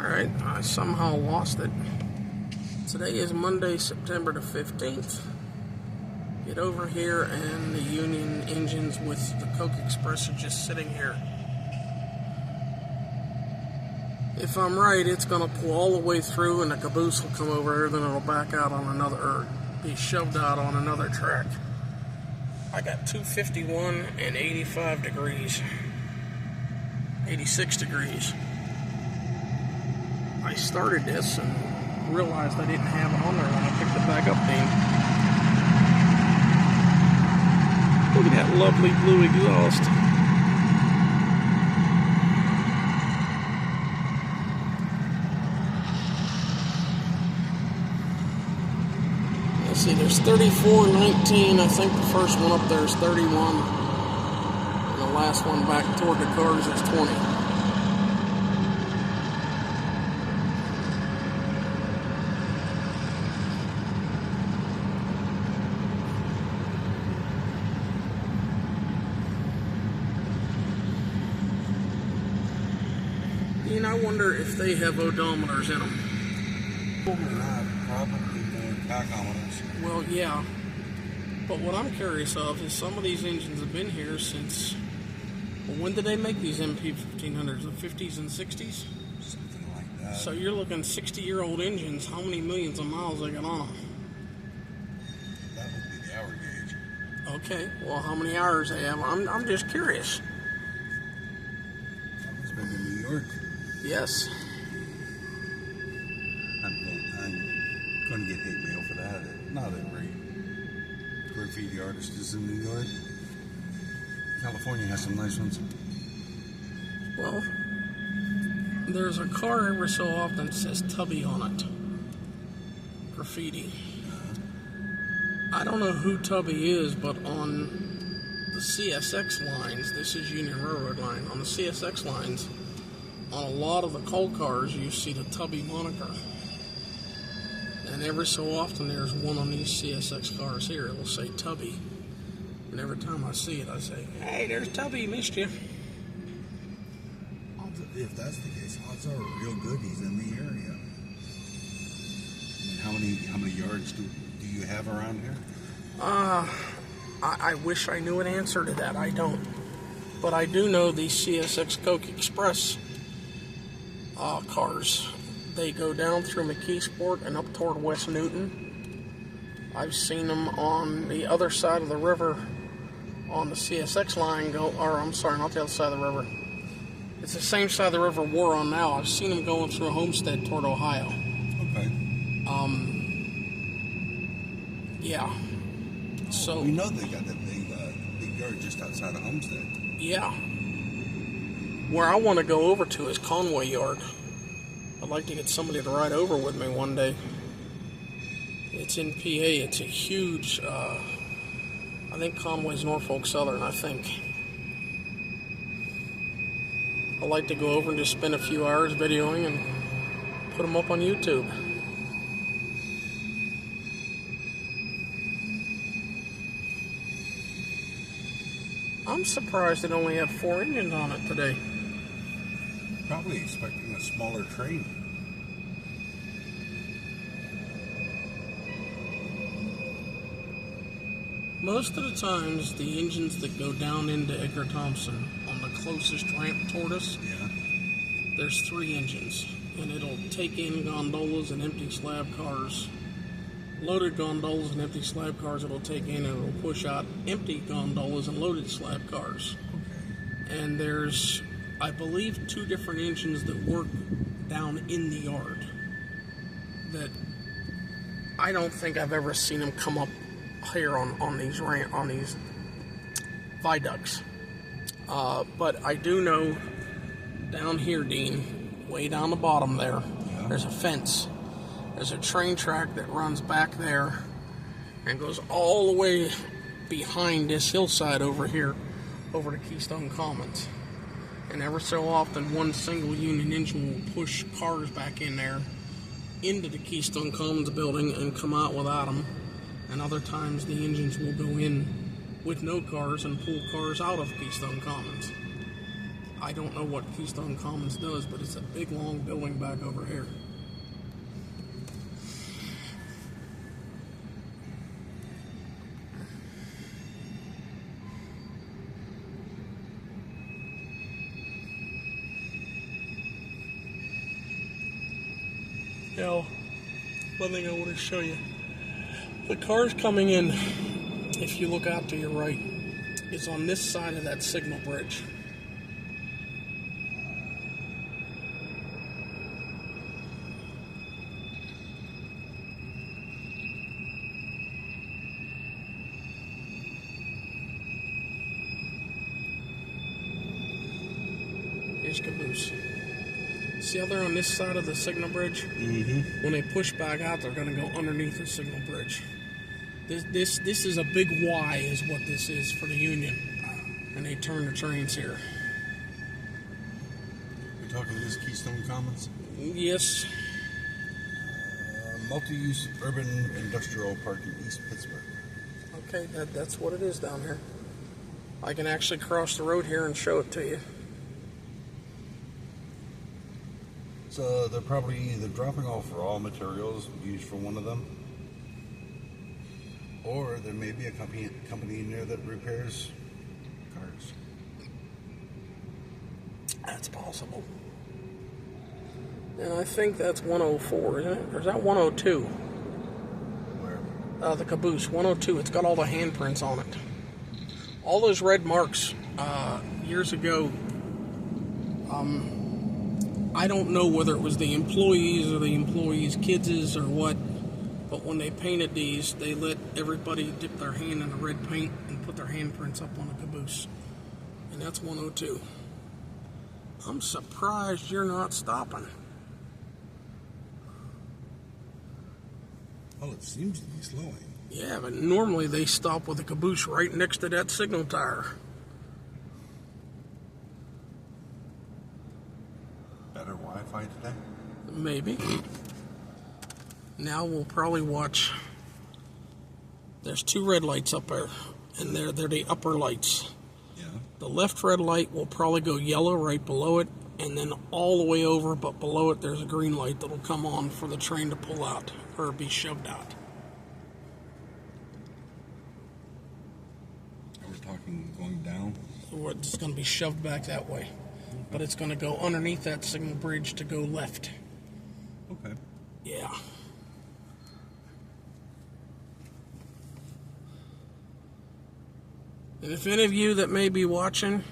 Alright, I somehow lost it. Today is Monday, September the 15th. Get over here and the Union engines with the Coke Express are just sitting here. If I'm right, it's going to pull all the way through and the caboose will come over here, then it'll back out on another, or be shoved out on another track. I got 251 and 85 degrees. 86 degrees. I started this and realized I didn't have it on there when I picked it back up, Dean. Look at that lovely blue exhaust. Let's see, there's 34.19. I think the first one up there is 31. And the last one back toward the cars is 20. And I wonder if they have odometers in them. Probably more tachometers. Well, yeah. But what I'm curious of is some of these engines have been here since... Well, when did they make these MP1500s? The 50s and 60s? Something like that. So you're looking 60-year-old engines. How many millions of miles they got on them? That would be the hour gauge. Okay. Well, how many hours they have? I'm just curious. That was been in New York. Yes. I'm going to get hate mail for that. Not every graffiti artist is in New York. California has some nice ones. Well, there's a car every so often that says Tubby on it. Graffiti. I don't know who Tubby is, but on the CSX lines, this is Union Railroad line, on the CSX lines, on a lot of the coal cars, you see the Tubby moniker. And every so often there's one on these CSX cars here. It will say Tubby. And every time I see it, I say, hey, there's Tubby, missed you. If that's the case, odds are real good he's in the area. I mean, how many yards do you have around here? I wish I knew an answer to that. I don't. But I do know these CSX Coke Express cars. They go down through McKeesport and up toward West Newton. I've seen them on the other side of the river on the CSX line I'm sorry, not the other side of the river. It's the same side of the river we're on now. I've seen them going through Homestead toward Ohio. Okay. Yeah. So we know they got that big yard just outside of Homestead. Yeah. Where I want to go over to is Conway Yard. I'd like to get somebody to ride over with me one day. It's in PA. It's a huge, I think Conway's Norfolk Southern, I think. I'd like to go over and just spend a few hours videoing and put them up on YouTube. I'm surprised it only had 4 engines on it today. Probably expecting a smaller train. Most of the times, the engines that go down into Edgar Thomson on the closest ramp toward us, there's 3 engines, and it'll take in gondolas and empty slab cars. Loaded gondolas and empty slab cars it'll take in, and it'll push out empty gondolas and loaded slab cars. And there's, I believe, 2 different engines that work down in the yard that I don't think I've ever seen them come up here on these viaducts. But I do know down here, Dean, way down the bottom there, there's a fence. There's a train track that runs back there and goes all the way behind this hillside over here, over to Keystone Commons. And ever so often, one single Union engine will push cars back in there into the Keystone Commons building and come out without them. And other times, the engines will go in with no cars and pull cars out of Keystone Commons. I don't know what Keystone Commons does, but it's a big, long building back over here. Now, one thing I want to show you. The cars coming in, if you look out to your right, is on this side of that signal bridge. Here's Caboose. See how they're on this side of the signal bridge? Mm-hmm. When they push back out, they're going to go underneath the signal bridge. This is a big Y, is what this is for the Union. And they turn the trains here. You're talking this Keystone Commons? Yes. Multi-use urban industrial park in East Pittsburgh. Okay, that's what it is down here. I can actually cross the road here and show it to you. So they're probably either dropping off raw materials used for one of them, or there may be a company in there that repairs cars. That's possible. And I think that's 104, isn't it? Or is that 102? Where? The Caboose, 102. It's got all the handprints on it. All those red marks years ago, I don't know whether it was the employees or the employees' kids' or what, but when they painted these, they let everybody dip their hand in the red paint and put their handprints up on the Caboose. And that's 102. I'm surprised you're not stopping. Well, it seems to be slowing. Yeah, but normally they stop with a Caboose right next to that signal tire. Better Wi-Fi today? Maybe. Now we'll probably watch. There's two red lights up there, and they're the upper lights. Yeah. The left red light will probably go yellow right below it, and then all the way over, but below it there's a green light that'll come on for the train to pull out or be shoved out. We're talking going down? Or it's going to be shoved back that way. But it's going to go underneath that signal bridge to go left. Okay. Yeah. And if any of you that may be watching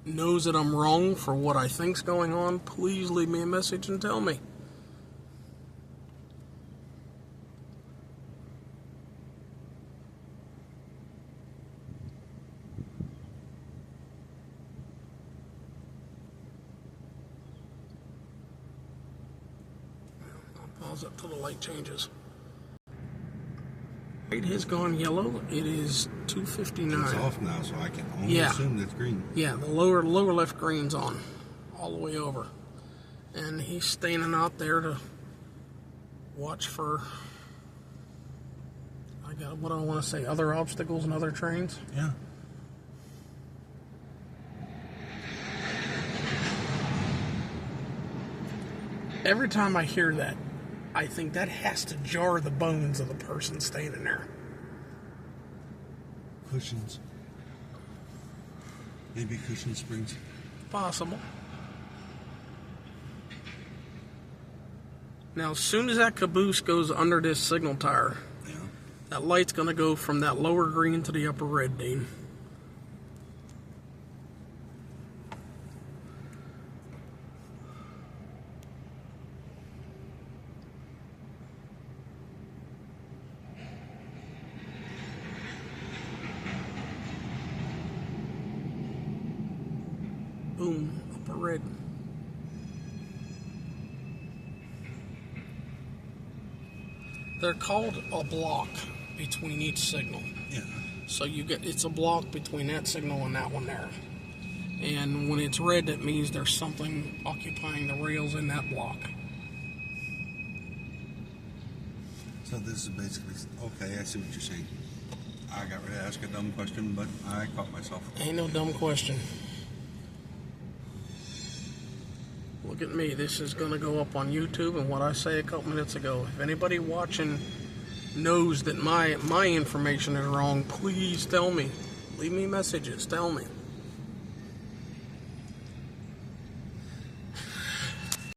knows that I'm wrong for what I think's going on, please leave me a message and tell me. I'll pause it till the light changes. Light has gone yellow. It is 2:59. It's off now, so I can only assume that's green. Yeah, the lower left green's on, all the way over, and he's standing out there to watch for. What do I want to say? Other obstacles and other trains. Yeah. Every time I hear that, I think that has to jar the bones of the person standing there. Cushions. Maybe cushion springs. Possible. Now, as soon as that Caboose goes under this signal tire, Yeah. that light's going to go from that lower green to the upper red, Dean. Boom, upper red. They're called a block between each signal. Yeah. So it's a block between that signal and that one there. And when it's red, that means there's something occupying the rails in that block. So this is basically, okay, I see what you're saying. I got ready to ask a dumb question, but I caught myself. Ain't no dumb question. Look at me. This is going to go up on YouTube, and what I say a couple minutes ago. If anybody watching knows that my information is wrong, please tell me. Leave me messages. Tell me.